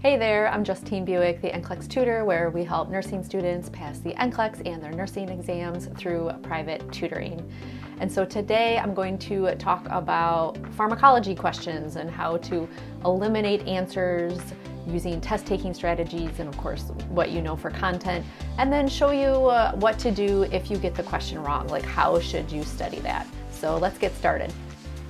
Hey there, I'm Justine Buick, the NCLEX tutor, where we help nursing students pass the NCLEX and their nursing exams through private tutoring. And so today I'm going to talk about pharmacology questions and how to eliminate answers using test-taking strategies and of course what you know for content, and then show you what to do if you get the question wrong, like how should you study that. So let's get started.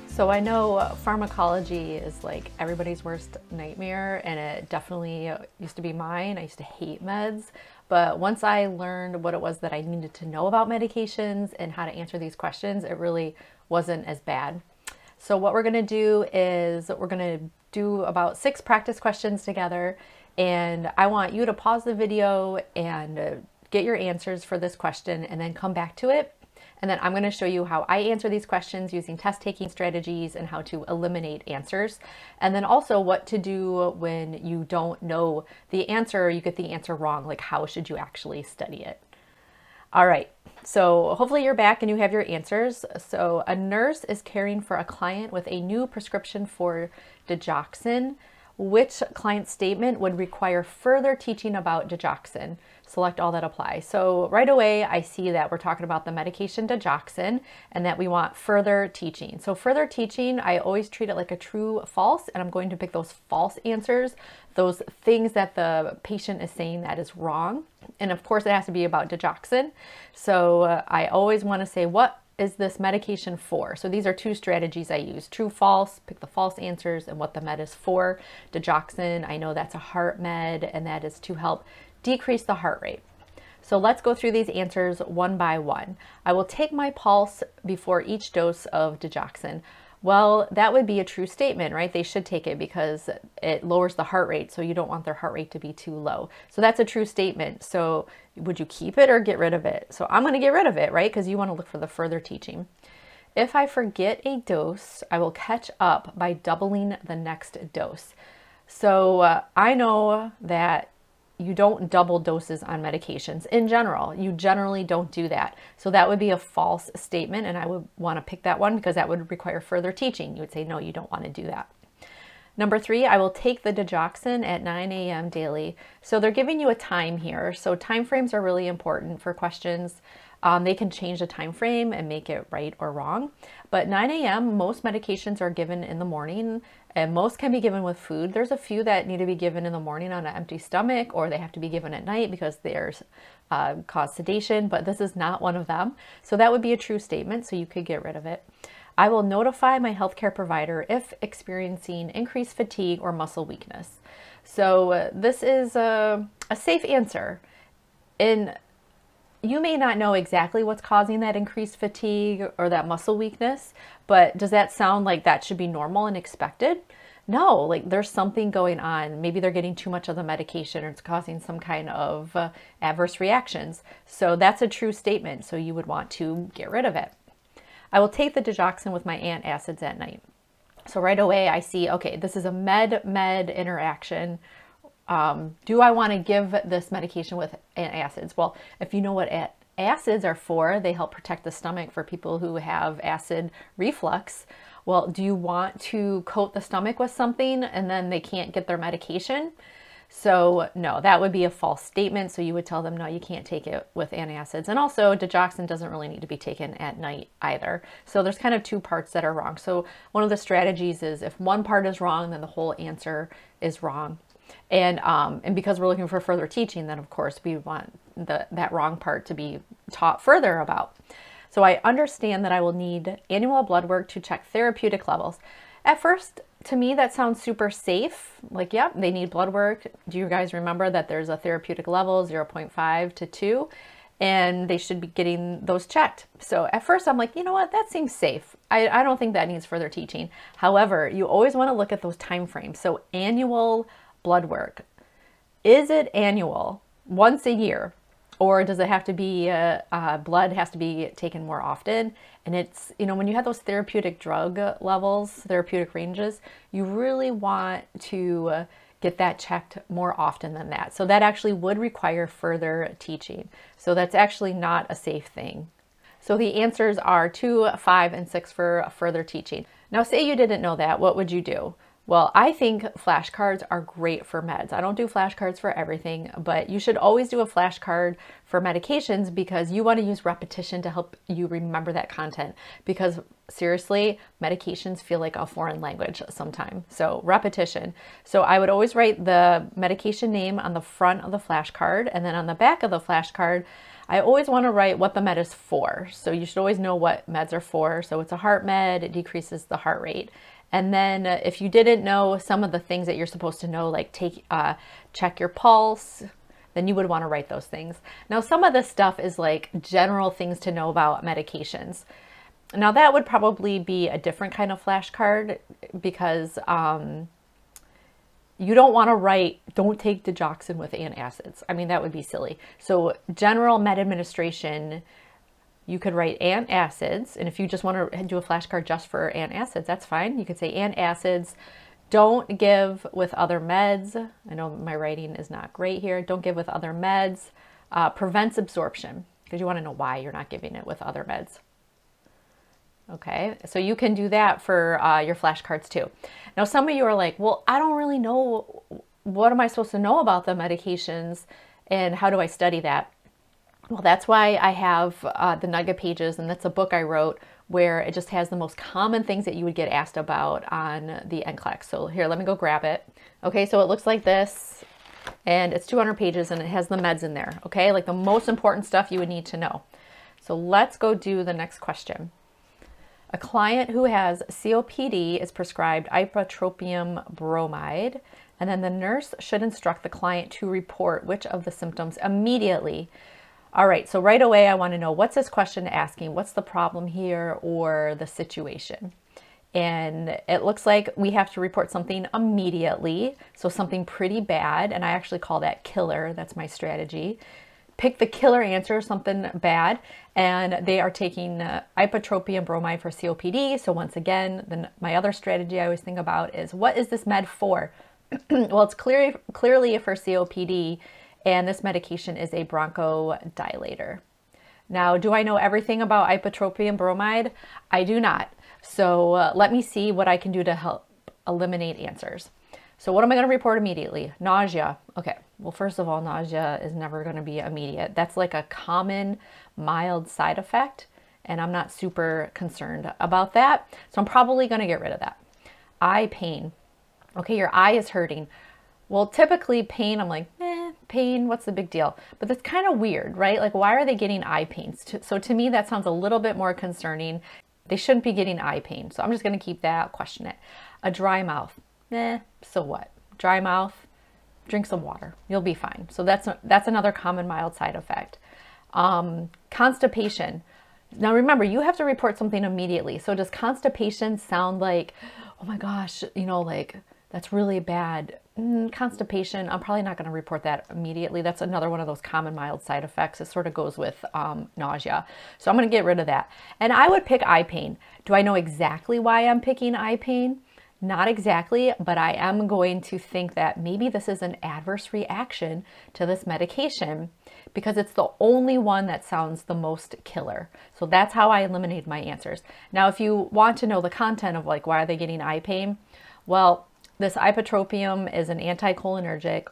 So I know pharmacology is like everybody's worst nightmare, and it definitely used to be mine. I used to hate meds, but once I learned what it was that I needed to know about medications and how to answer these questions, it really wasn't as bad. So what we're gonna do is we're gonna do about 6 practice questions together, and I want you to pause the video and get your answers for this question and then come back to it. And then I'm going to show you how I answer these questions using test-taking strategies and how to eliminate answers. And then also what to do when you don't know the answer or you get the answer wrong, like how should you actually study it. All right, so hopefully you're back and you have your answers. So a nurse is caring for a client with a new prescription for digoxin. Which client statement would require further teaching about digoxin? Select all that apply. So right away, I see that we're talking about the medication digoxin and that we want further teaching. So further teaching, I always treat it like a true false, and I'm going to pick those false answers, those things that the patient is saying that is wrong. And of course, it has to be about digoxin. So I always want to say, what is this medication for? So these are 2 strategies I use. True, false, pick the false answers and what the med is for. Digoxin, I know that's a heart med, and that is to help decrease the heart rate. So let's go through these answers one by one. I will take my pulse before each dose of digoxin. Well, that would be a true statement, right? They should take it because it lowers the heart rate, so you don't want their heart rate to be too low. So that's a true statement. So would you keep it or get rid of it? So I'm going to get rid of it, right? Because you want to look for the further teaching. If I forget a dose, I will catch up by doubling the next dose. So I know that you don't double doses on medications in general. You generally don't do that. So that would be a false statement, and I would want to pick that one because that would require further teaching. You would say, no, you don't want to do that. Number 3, I will take the digoxin at 9 a.m. daily. So they're giving you a time here. So time frames are really important for questions. They can change the time frame and make it right or wrong. But 9 a.m., most medications are given in the morning, and most can be given with food. There's a few that need to be given in the morning on an empty stomach, or they have to be given at night because there's cause sedation, but this is not one of them. So that would be a true statement, so you could get rid of it. I will notify my healthcare provider if experiencing increased fatigue or muscle weakness. So this is a safe answer. You may not know exactly what's causing that increased fatigue or that muscle weakness, but does that sound like that should be normal and expected? No, like there's something going on. Maybe they're getting too much of the medication or it's causing some kind of adverse reactions. So that's a true statement. So you would want to get rid of it. I will take the digoxin with my antacids at night. So right away I see, okay, this is a med-med interaction. Do I want to give this medication with antacids? Well, if you know what acids are for, they help protect the stomach for people who have acid reflux. Well, do you want to coat the stomach with something and then they can't get their medication? So no, that would be a false statement. So you would tell them, no, you can't take it with antacids. And also digoxin doesn't really need to be taken at night either. So there's kind of 2 parts that are wrong. So one of the strategies is if one part is wrong, then the whole answer is wrong. And because we're looking for further teaching, then of course we want that wrong part to be taught further about. So I understand that I will need annual blood work to check therapeutic levels. At first, to me, that sounds super safe. Like, yeah, they need blood work. Do you guys remember that there's a therapeutic level, 0.5 to 2, and they should be getting those checked. So at first I'm like, you know what, that seems safe. I don't think that needs further teaching. However, you always want to look at those time frames. So annual blood work. Is it annual, once a year, or does it have to be, blood has to be taken more often? And it's, you know, when you have those therapeutic drug levels, therapeutic ranges, you really want to get that checked more often than that. So that actually would require further teaching. So that's actually not a safe thing. So the answers are 2, 5, and 6 for further teaching. Now say you didn't know that, what would you do? Well, I think flashcards are great for meds. I don't do flashcards for everything, but you should always do a flashcard for medications because you want to use repetition to help you remember that content. Because seriously, medications feel like a foreign language sometimes. So repetition. So I would always write the medication name on the front of the flashcard, and then on the back of the flashcard, I always want to write what the med is for. So you should always know what meds are for. So it's a heart med, it decreases the heart rate. And then if you didn't know some of the things that you're supposed to know, like check your pulse, then you would want to write those things. Now, some of this stuff is like general things to know about medications. Now that would probably be a different kind of flashcard because you don't want to write, don't take digoxin with antacids. I mean, that would be silly. So general med administration, you could write antacids, and if you just want to do a flashcard just for antacids, that's fine. You could say antacids, don't give with other meds. I know my writing is not great here. Don't give with other meds. Prevents absorption, because you want to know why you're not giving it with other meds. Okay, so you can do that for your flashcards too. Now, some of you are like, well, I don't really know, what am I supposed to know about the medications and how do I study that? Well, that's why I have the Nugget pages, and that's a book I wrote where it just has the most common things that you would get asked about on the NCLEX. So here, let me go grab it. Okay, so it looks like this, and it's 200 pages, and it has the meds in there, okay? Like the most important stuff you would need to know. So let's go do the next question. A client who has COPD is prescribed ipratropium bromide, and then the nurse should instruct the client to report which of the symptoms immediately. All right, so right away I want to know, what's this question asking? What's the problem here or the situation? And it looks like we have to report something immediately, so something pretty bad, and I actually call that killer. That's my strategy. Pick the killer answer, something bad, and they are taking ipratropium bromide for COPD. So once again, my other strategy I always think about is, what is this med for? Well, it's clearly for COPD, and this medication is a bronchodilator. Now, do I know everything about ipratropium bromide? I do not. So let me see what I can do to help eliminate answers. So what am I going to report immediately? Nausea. Okay, well, first of all, nausea is never going to be immediate. That's like a common mild side effect, and I'm not super concerned about that. So I'm probably going to get rid of that. Eye pain. Okay, your eye is hurting. Well, typically pain, I'm like, pain, what's the big deal? But that's kind of weird, right? Like, why are they getting eye pain? So to me, that sounds a little bit more concerning. They shouldn't be getting eye pain. So I'm just going to keep that, question it. A dry mouth. So what? Dry mouth, drink some water. You'll be fine. So that's another common mild side effect. Constipation. Now remember, you have to report something immediately. So does constipation sound like, oh my gosh, you know, like that's really bad? Constipation, I'm probably not going to report that immediately. That's another one of those common mild side effects. It sort of goes with nausea. So I'm going to get rid of that. And I would pick eye pain. Do I know exactly why I'm picking eye pain? Not exactly, but I am going to think that maybe this is an adverse reaction to this medication because it's the only one that sounds the most killer. So that's how I eliminated my answers. Now, if you want to know the content of like, why are they getting eye pain? Well, this ipratropium is an anticholinergic.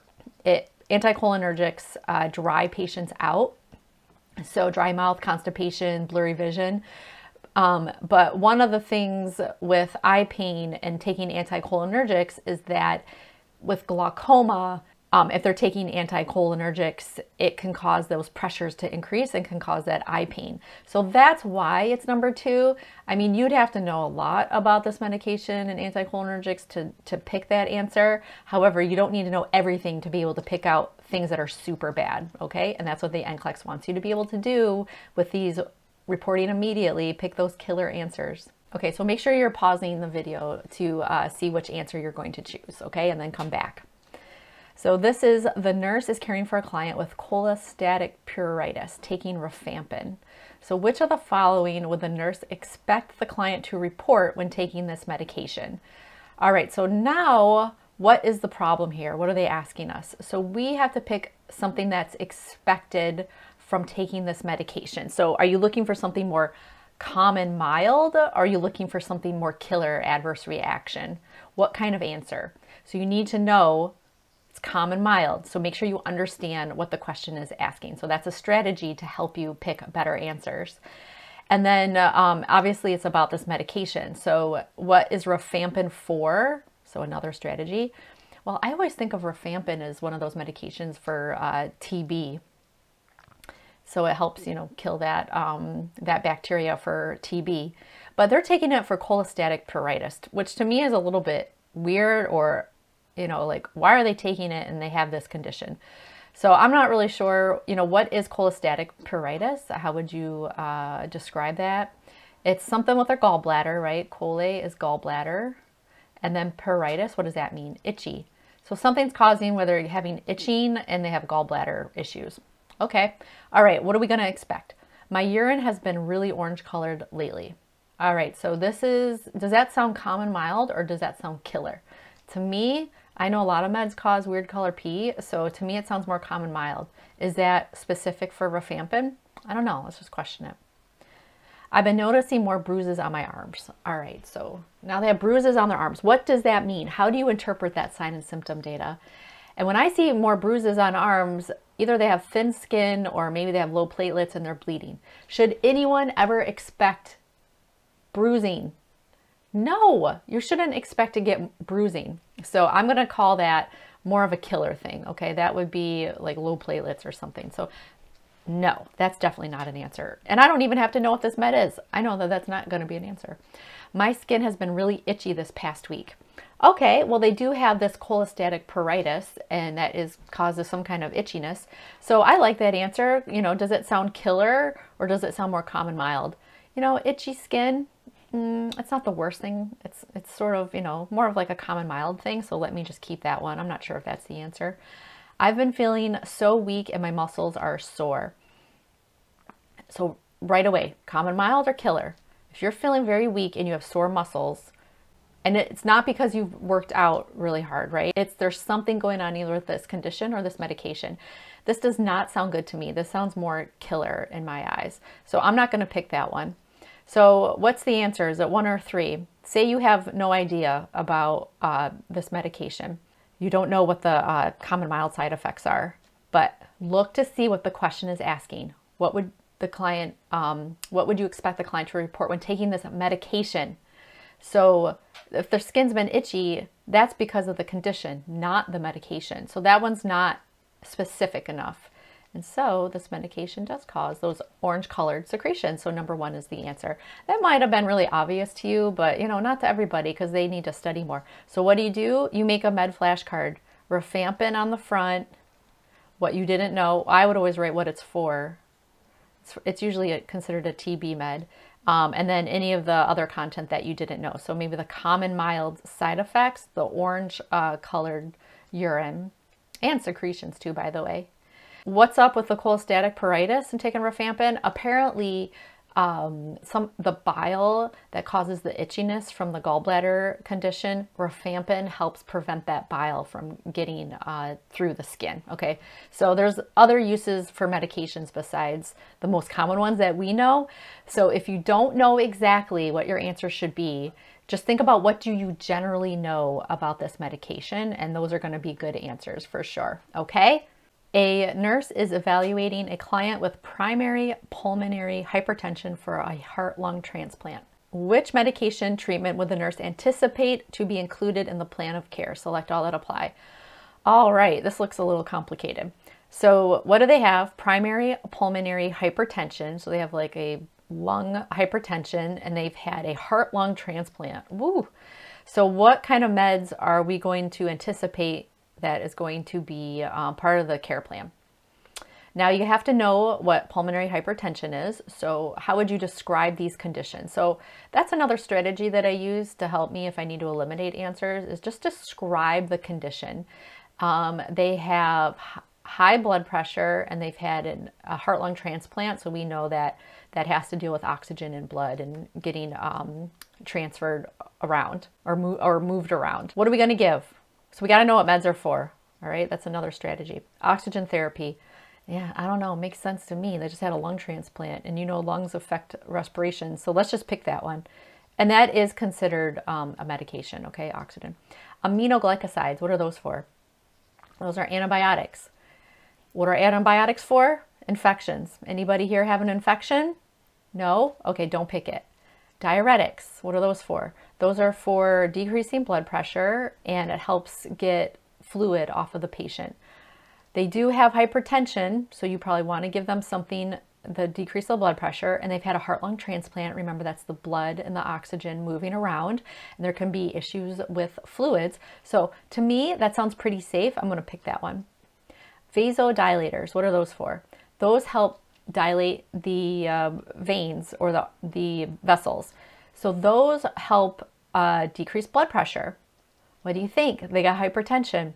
Anticholinergics dry patients out. So dry mouth, constipation, blurry vision. But one of the things with eye pain and taking anticholinergics is that with glaucoma, if they're taking anticholinergics, it can cause those pressures to increase and can cause that eye pain. So that's why it's number 2. I mean, you'd have to know a lot about this medication and anticholinergics to pick that answer. However, you don't need to know everything to be able to pick out things that are super bad, okay? And that's what the NCLEX wants you to be able to do with these reporting immediately. Pick those killer answers. Okay, so make sure you're pausing the video to see which answer you're going to choose, okay? And then come back. So this is, the nurse is caring for a client with cholestatic pruritus, taking rifampin. So which of the following would the nurse expect the client to report when taking this medication? All right, so now what is the problem here? What are they asking us? So we have to pick something that's expected from taking this medication. So are you looking for something more common mild? Or are you looking for something more killer adverse reaction? what kind of answer. So you need to know it's common mild. So make sure you understand what the question is asking. So that's a strategy to help you pick better answers. And then obviously it's about this medication. So what is rifampin for? So another strategy. Well, I always think of rifampin as one of those medications for TB. So it helps, kill that, that bacteria for TB. But they're taking it for cholestatic pruritus, which to me is a little bit weird, or, like, why are they taking it and they have this condition? So I'm not really sure, what is cholestatic pruritus? How would you describe that? It's something with their gallbladder, right? Chole is gallbladder. And then pruritus, what does that mean? Itchy. So something's causing whether you're having itching and they have gallbladder issues. Okay. All right. What are we going to expect? My urine has been really orange colored lately. All right. So does that sound common mild or does that sound killer? To me, I know a lot of meds cause weird color pee. So to me, it sounds more common mild. Is that specific for rifampin? I don't know. Let's just question it. I've been noticing more bruises on my arms. All right. So now they have bruises on their arms. What does that mean? How do you interpret that sign and symptom data? And when I see more bruises on arms, either they have thin skin or maybe they have low platelets and they're bleeding. Should anyone ever expect bruising? No, you shouldn't expect to get bruising. So I'm going to call that more of a killer thing. Okay, that would be like low platelets or something. So no, that's definitely not an answer. And I don't even have to know what this med is. I know that that's not going to be an answer. My skin has been really itchy this past week. Okay, well, they do have this cholestatic pruritus, and that causes some kind of itchiness. So I like that answer. Does it sound killer or does it sound more common mild? Itchy skin, it's not the worst thing. It's sort of, more of like a common mild thing. So let me just keep that one. I'm not sure if that's the answer. I've been feeling so weak and my muscles are sore. So right away, common mild or killer? If you're feeling very weak and you have sore muscles, and it's not because you've worked out really hard, right? There's something going on either with this condition or this medication. This does not sound good to me. This sounds more killer in my eyes. So I'm not going to pick that one. So what's the answer? Is it 1 or 3? Say you have no idea about this medication. You don't know what the common mild side effects are, but look to see what the question is asking. What would you expect the client to report when taking this medication? So if their skin's been itchy, that's because of the condition, not the medication. So that one's not specific enough. And so this medication does cause those orange colored secretions. So number 1 is the answer. That might have been really obvious to you, but not to everybody because they need to study more. So what do? You make a med flashcard, rifampin on the front, what you didn't know. I would always write what it's for. It's usually considered a TB med. And then any of the other content that you didn't know. So maybe the common mild side effects, the orange colored urine, and secretions too, by the way. What's up with the cholestatic pruritus and taking rifampin? Apparently, the bile that causes the itchiness from the gallbladder condition, rifampin helps prevent that bile from getting through the skin. Okay, so there's other uses for medications besides the most common ones that we know. So if you don't know exactly what your answer should be, just think about what do you generally know about this medication, and those are going to be good answers for sure. Okay. A nurse is evaluating a client with primary pulmonary hypertension for a heart-lung transplant. Which medication treatment would the nurse anticipate to be included in the plan of care? Select all that apply. All right, this looks a little complicated. So what do they have? Primary pulmonary hypertension. So they have like a lung hypertension and they've had a heart-lung transplant. Woo! So what kind of meds are we going to anticipate that is going to be part of the care plan? Now you have to know what pulmonary hypertension is. So how would you describe these conditions? So that's another strategy that I use to help me if I need to eliminate answers, is just describe the condition. They have high blood pressure and they've had a heart-lung transplant. So we know that that has to deal with oxygen in blood and getting transferred around or moved around. What are we going to give? So we got to know what meds are for. All right, that's another strategy. Oxygen therapy. Yeah, I don't know. It makes sense to me. They just had a lung transplant and lungs affect respiration. So let's just pick that one. And that is considered a medication, okay, oxygen. Aminoglycosides, what are those for? Those are antibiotics. What are antibiotics for? Infections. Anybody here have an infection? No? Okay, don't pick it. Diuretics, what are those for? Those are for decreasing blood pressure, and it helps get fluid off of the patient. They do have hypertension, so you probably want to give them something that decreases the blood pressure, and they've had a heart-lung transplant. Remember, that's the blood and the oxygen moving around, and there can be issues with fluids. So to me, that sounds pretty safe. I'm going to pick that one. Vasodilators, what are those for? Those help dilate the veins or the vessels. So those help decrease blood pressure. What do you think? They got hypertension.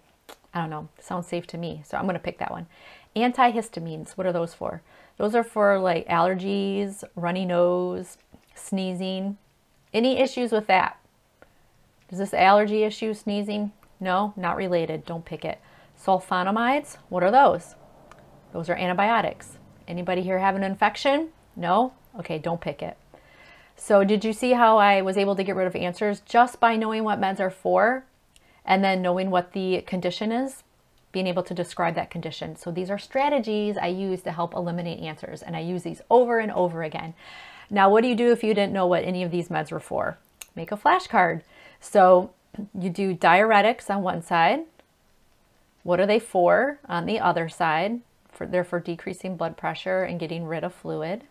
I don't know. Sounds safe to me. So I'm going to pick that one. Antihistamines, what are those for? Those are for like allergies, runny nose, sneezing. Any issues with that? Is this allergy issue, sneezing? No, not related. Don't pick it. Sulfonamides, what are those? Those are antibiotics. Anybody here have an infection? No? Okay, don't pick it. So did you see how I was able to get rid of answers just by knowing what meds are for and then knowing what the condition is, being able to describe that condition? So these are strategies I use to help eliminate answers, and I use these over and over again. Now, what do you do if you didn't know what any of these meds were for? Make a flashcard. So you do diuretics on one side. What are they for on the other side? They're for decreasing blood pressure and getting rid of fluid.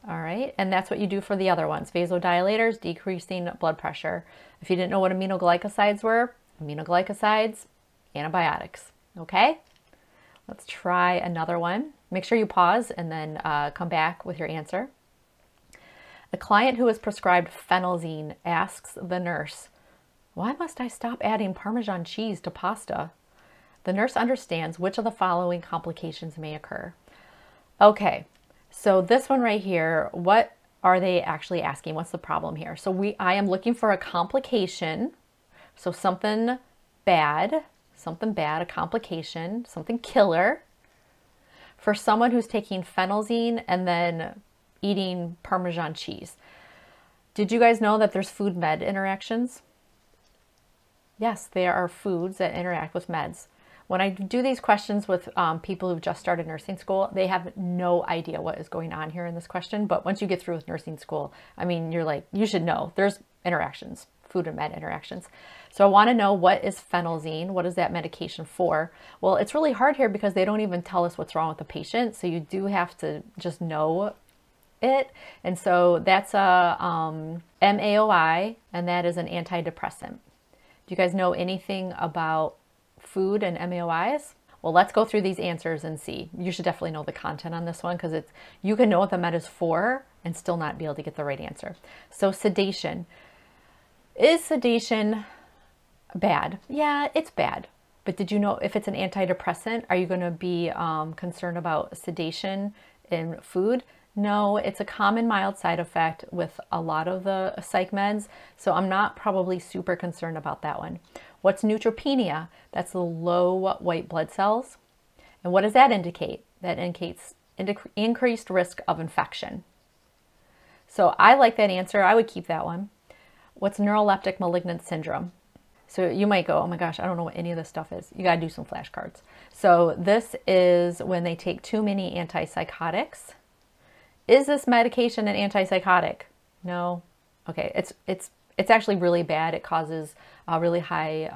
All right, and that's what you do for the other ones. Vasodilators, decreasing blood pressure. If you didn't know what aminoglycosides were, aminoglycosides, antibiotics. Okay, let's try another one. Make sure you pause and then come back with your answer. A client who is prescribed phenelzine asks the nurse, "Why must I stop adding Parmesan cheese to pasta?" The nurse understands which of the following complications may occur. Okay, so this one right here, what are they actually asking? What's the problem here? So I am looking for a complication. So something bad, a complication, something killer for someone who's taking phenelzine and then eating Parmesan cheese. Did you guys know that there's food-med interactions? Yes, there are foods that interact with meds. When I do these questions with people who've just started nursing school, they have no idea what is going on here in this question. But once you get through with nursing school, I mean, you're like, you should know there's interactions, food and med interactions. So I want to know, what is phenelzine? What is that medication for? Well, it's really hard here because they don't even tell us what's wrong with the patient. So you do have to just know it. And so that's a MAOI, and that is an antidepressant. Do you guys know anything about food and MAOIs? Well, let's go through these answers and see. You should definitely know the content on this one because you can know what the med is for and still not be able to get the right answer. So sedation. Is sedation bad? Yeah, it's bad. But did you know if it's an antidepressant, are you going to be concerned about sedation in food? No, it's a common mild side effect with a lot of the psych meds, so I'm not probably super concerned about that one. What's neutropenia? That's the low white blood cells. And what does that indicate? That indicates increased risk of infection. So I like that answer. I would keep that one. What's neuroleptic malignant syndrome? So you might go, oh my gosh, I don't know what any of this stuff is. You got to do some flashcards. So this is when they take too many antipsychotics. Is this medication an antipsychotic? No. Okay, it's actually really bad. It causes really high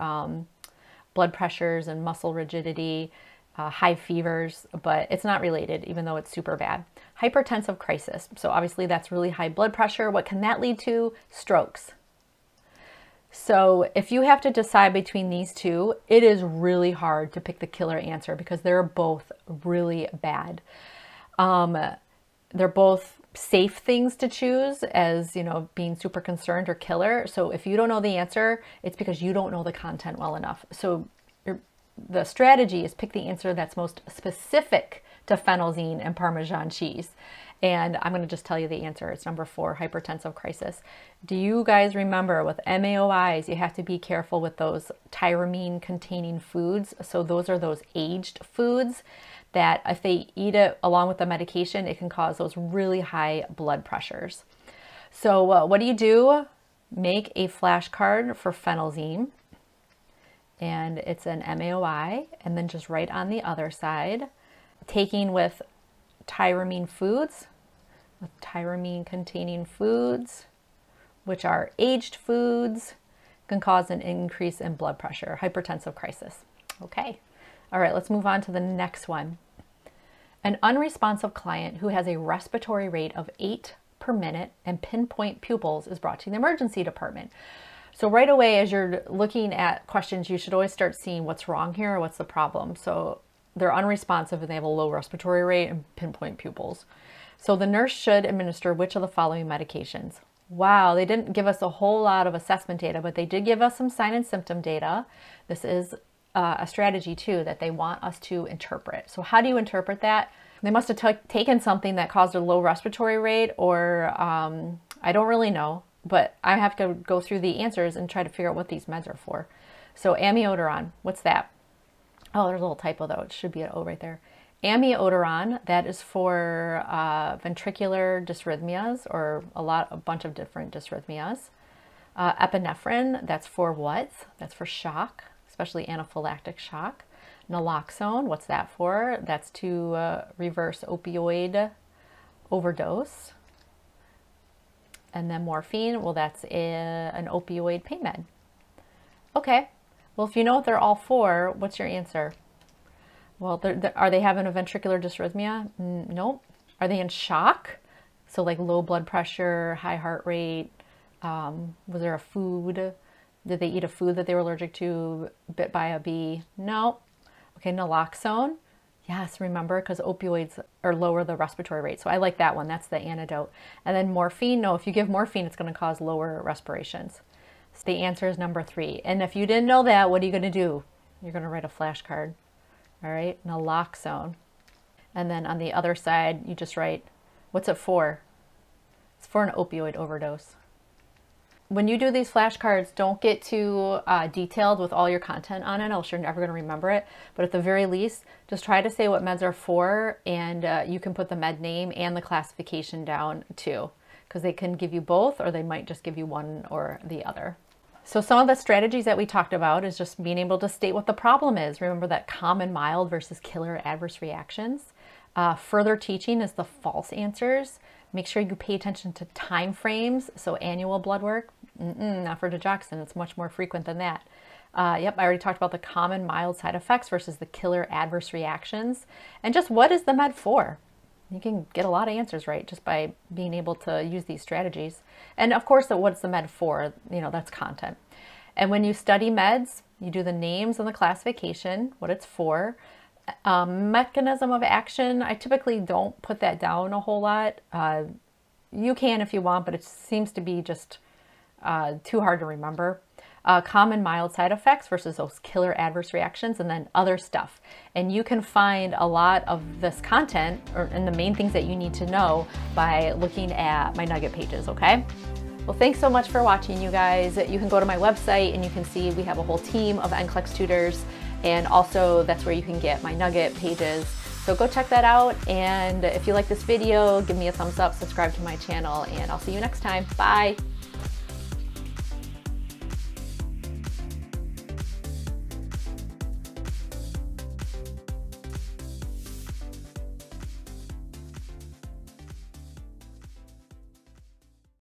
blood pressures and muscle rigidity, high fevers, but it's not related, even though it's super bad. Hypertensive crisis. So obviously that's really high blood pressure. What can that lead to? Strokes. So if you have to decide between these two, it is really hard to pick the killer answer because they're both really bad. They're both safe things to choose as, you know, being super concerned or killer. So if you don't know the answer, it's because you don't know the content well enough. So the strategy is pick the answer that's most specific to phenelzine and Parmesan cheese. And I'm going to just tell you the answer. It's number 4, hypertensive crisis. Do you guys remember with MAOIs, you have to be careful with those tyramine containing foods. So those are those aged foods that if they eat it along with the medication, it can cause those really high blood pressures. So what do? Make a flashcard for phenelzine, and it's an MAOI, and then just write on the other side, taking with tyramine foods, with tyramine containing foods, which are aged foods, can cause an increase in blood pressure, hypertensive crisis. Okay, all right, let's move on to the next one. An unresponsive client who has a respiratory rate of 8 per minute and pinpoint pupils is brought to the emergency department. So right away, as you're looking at questions, you should always start seeing what's wrong here or what's the problem. So they're unresponsive and they have a low respiratory rate and pinpoint pupils. So the nurse should administer which of the following medications? Wow, they didn't give us a whole lot of assessment data, but they did give us some sign and symptom data. This is a strategy too that they want us to interpret. So how do you interpret that? They must have taken something that caused a low respiratory rate, or I don't really know, but I have to go through the answers and try to figure out what these meds are for. So amiodarone, what's that? Oh, there's a little typo though. It should be an O right there. Amiodarone, that is for ventricular dysrhythmias, or a bunch of different dysrhythmias. Epinephrine, that's for what? That's for shock, especially anaphylactic shock. Naloxone, what's that for? That's to reverse opioid overdose. And then morphine, well, that's an opioid pain med. Okay, well, if you know what they're all for, what's your answer? Well, are they having a ventricular dysrhythmia? Nope. Are they in shock? So like low blood pressure, high heart rate. Was there a food? Did they eat a food that they were allergic to, bit by a bee? No. Okay, naloxone. Yes, remember, because opioids are lower the respiratory rate. So I like that one. That's the antidote. And then morphine. No, if you give morphine, it's going to cause lower respirations. So the answer is number 3. And if you didn't know that, what are you going to do? You're going to write a flashcard. All right, naloxone. And then on the other side, you just write, what's it for? It's for an opioid overdose. When you do these flashcards, don't get too detailed with all your content on it, else you're never going to remember it. But at the very least, just try to say what meds are for, and you can put the med name and the classification down too, because they can give you both, or they might just give you one or the other. So some of the strategies that we talked about is just being able to state what the problem is. Remember that common mild versus killer adverse reactions. Further teaching is the false answers. Make sure you pay attention to time frames. So annual blood work, not for digoxin. It's much more frequent than that. Yep, I already talked about the common mild side effects versus the killer adverse reactions. And just what is the med for? You can get a lot of answers right just by being able to use these strategies. And of course, what's the med for? You know, that's content. And when you study meds, you do the names and the classification, what it's for. Mechanism of action, I typically don't put that down a whole lot. You can if you want, but it seems to be just too hard to remember. Common mild side effects versus those killer adverse reactions, and then other stuff. And you can find a lot of this content and the main things that you need to know by looking at my nugget pages, okay? Well, thanks so much for watching, you guys. You can go to my website and you can see we have a whole team of NCLEX tutors, and also that's where you can get my nugget pages. So go check that out, and if you like this video, give me a thumbs up, subscribe to my channel, and I'll see you next time. Bye.